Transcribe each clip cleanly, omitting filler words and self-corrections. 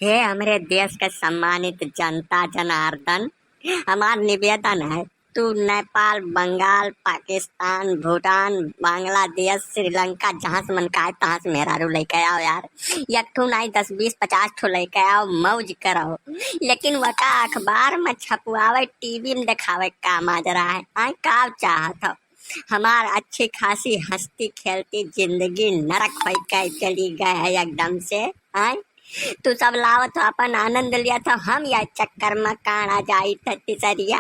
हे हमरे देश के सम्मानित जनता जनार्दन, हमार निवेदन है तू नेपाल, बंगाल, पाकिस्तान, भूटान, बांग्लादेश, श्रीलंका जहाँ से मन का तहाँ से मेहरारू लेके आओ यार। एक ठो नहीं 10, 20, 50 ठो लेके आओ, मौज करो। लेकिन वका अखबार में छपवावे, टीवी में दिखावे का माजरा है। आई का चाहत हो हमार अच्छी खासी हंसती खेलती जिंदगी नरक हो के चली गए है एकदम से। आई तू सब लावत हो अपन आनंद लिया था, हम या चक्कर में काना जाई था तिसरिया।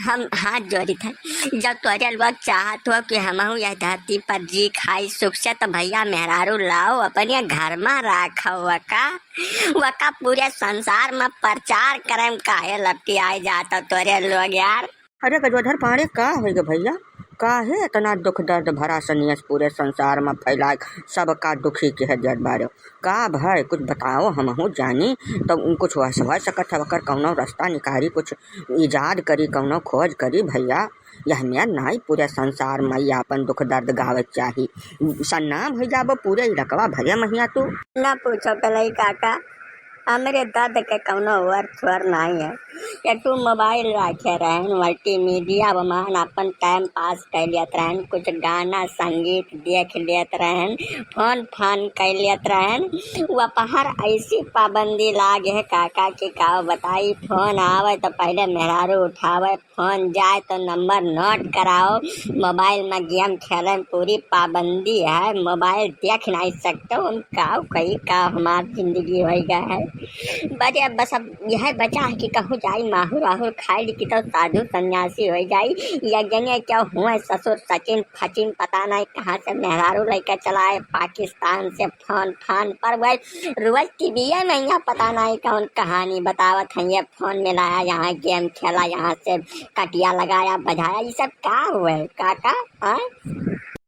हम हाथ जोड़ी था जब तोरे लोग चाहत हो कि हम यह धरती पर जी खाई सुख से, तो भैया मेहरारू लाओ अपने घर में रखो। वका पूरे संसार में प्रचार करे काहे लपटी आए जाता तोरे लोग यार। अरे गजोधर पाड़े का है गे भैया, काहे इतना दुख दर्द भरा सन्यास पूरे संसार में फैलाए, सबका दुखी के है जड़ बारे का भाई कुछ बताओ हमहू जानी तो कुछ हो सकत है वकर कौनो रास्ता निकाली, कुछ इजाद करी, कौनो खोज करी भैया। यह में नहीं पूरे संसार में ये अपन दुख दर्द गावे चाही सन्ना भैया वो पूरे इलाकवा भरे महिया तू ना पूछो पहले काका, हमारे दर्द के कौनो अर्थ नहीं है। या तू मोबाइल रखे रहन, मल्टीमीडिया वमान अपन टाइम पास कर लेत रहन, कुछ गाना संगीत देख लेत रहन, फोन कर लेत रहन। वह पहर ऐसी पाबंदी लागे है काका की का बताई, फोन आवे तो पहले मेहरारू उठावे, फोन जाए तो नंबर नोट कराओ, मोबाइल में गेम खेले पूरी पाबंदी है, मोबाइल देख नहीं सकते। हम का कही का हमारी जिंदगी हो गया है बजे। बस अब यह बचा है कि कहूँ जाई माहूर आहूर खाए ली कि तो साधु सन्यासी हो जाई, या जने क्या हुआ ससुर सचिन फचिन पता नहीं कहाँ से मेहरारू लेकर चलाए पाकिस्तान से फोन पर वह रोज टीवी में यहाँ पता नहीं कौन कहानी बतावत है, ये फोन मिलाया यहाँ गेम खेला, यहाँ से कटिया लगाया बजाया, ये सब क्या हुआ काका?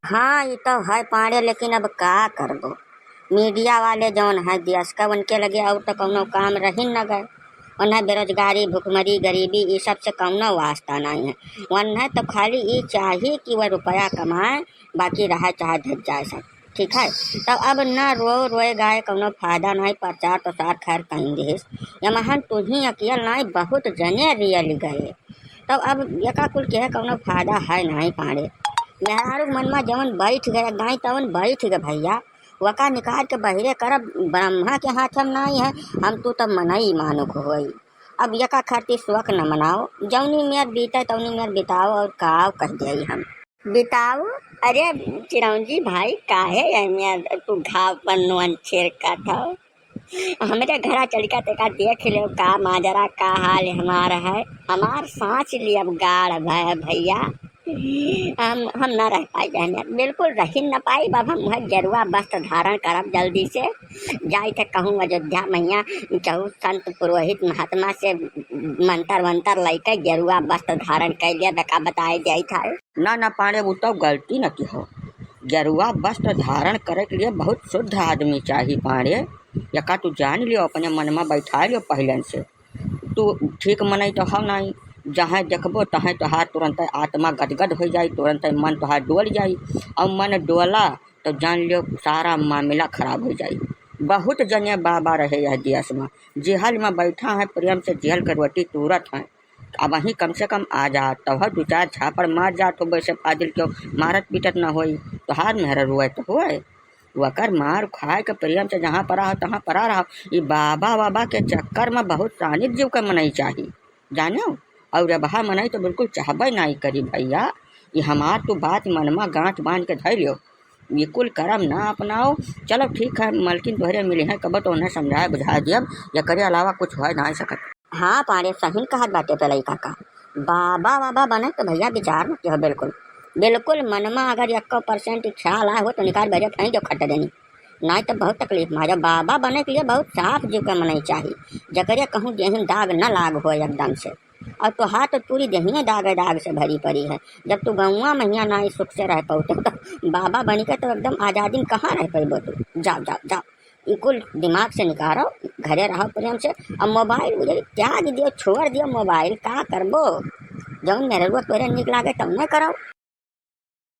हाँ ये तो है पाड़े, लेकिन अब का करबो, मीडिया वाले जौन है देश का उनके लगे और तो कौनो काम रही न गए। उन्हें बेरोजगारी भुखमरी गरीबी ये सब से कौनो वास्ता नहीं है। उन्हें तो खाली ये चाहिए कि वह रुपया कमाए, बाकी रहा चाहे धज जाए सब ठीक है। तो अब न रोए गाए कौनो फायदा नहीं, प्रचार तो सार खैर कहीं देश या महान तू ही अकेल नहीं बहुत जने रियल गए, तो अब यका कुल के कौनो फायदा है नहीं पाड़े। मेहरारू मन में जवन बैठ गए गाय तवन बैठ गए भैया, वका निकाल के बहिरे करब ब्रह्मा के हाथ में नहीं है, हम तू तब मनई मानुक होई। अब यका खरती सुख न मनाओ, जौनी मेर बीते तौनी मेर बिताओ, और काव कह दिया हम बिताओ। अरे चिरौंजी भाई काहे में तू घाव पन्नुअन छिड़का था, हमारे घर चल का तेका देख ले का माजरा का हाल हमारा है। हमार सांच लिया गाड़ भैया, हम न रह पाए जाए, बिल्कुल रही न पाई। बाबा मुँह गेरुआ वस्त्र धारण करब जल्दी से जाए थे कहूँ अयोध्या मैया कहूँ संत पुरोहित महात्मा से मंत्र वंत्र लेके गेरुआ वस्त्र धारण कर लिया बेका बताए जाए था। ना पाड़े वो तो गलती न की हो, गेरुआ वस्त्र धारण करे के लिए बहुत शुद्ध आदमी चाहिए पाड़े। यका तू जान लियो अपने मन में बैठा लियो पहले से, तू ठीक मनई तो हम नहीं, जहाँ देखबो तहाँ तोहार तुरंत आत्मा गदगद हो जाए, तुरंत मन तोहार डोल जाए, और मन डोला तो जान लियो सारा मामला खराब हो जाए। बहुत जने बाबा रहे यह देश में, जेहल में बैठा है प्रेम से जेहल के रोटी तुरत है। अब वहीं कम से कम आ जा तब दो चार छापड़ मार जा तो वैसे फाजिल क्यों मारत पीटत न हो, तोहार मेहर रुए तो होए वकर मार खाए के प्रेम से जहाँ परा हो तहाँ परा रहा। ये बाबा के चक्कर में बहुत सानिध्य जीव का मनई चाहिए जानो, और बहा मनई तो बिल्कुल चाहबे नहीं करी भैया। ये हमार तो बात मन में गांठ बांध के धर लियो, ये कुल करम ना अपनाओ। चलो ठीक है, मलकिन तोहरे मिले हैं कब तो उन्हें समझाए बुझा दियब, या करे अलावा कुछ हो नहीं सकत। हाँ पाड़े सही कहत बाटे पहले काका, बाबा बने तो भैया विचार न किया, बिल्कुल मन में अगर 1% ख्याल आए हो तो निकाल बजे फेंक जो खट देनी, नहीं तो बहुत तकलीफ में। जब बाबा बने के लिए बहुत साफ जीव का मनई चाहिए, जकरे कहूँ देही दाग न लाग हो एकदम से, और तो हाथ पूरी देही दाग से भरी पड़ी है। जब तू गौवा मैया ना सुख से रह पाते तो बाबा बनी के तो एकदम आज़ादी कहाँ रह पाइबो तू। जाओ कुल दिमाग से निकालो, घरे रहो प्रेम से। अब मोबाइल मुझे त्याग दियो, छोड़ दियो मोबाइल, का करबो जौन मेरे तोरे निक लागे तब न करो।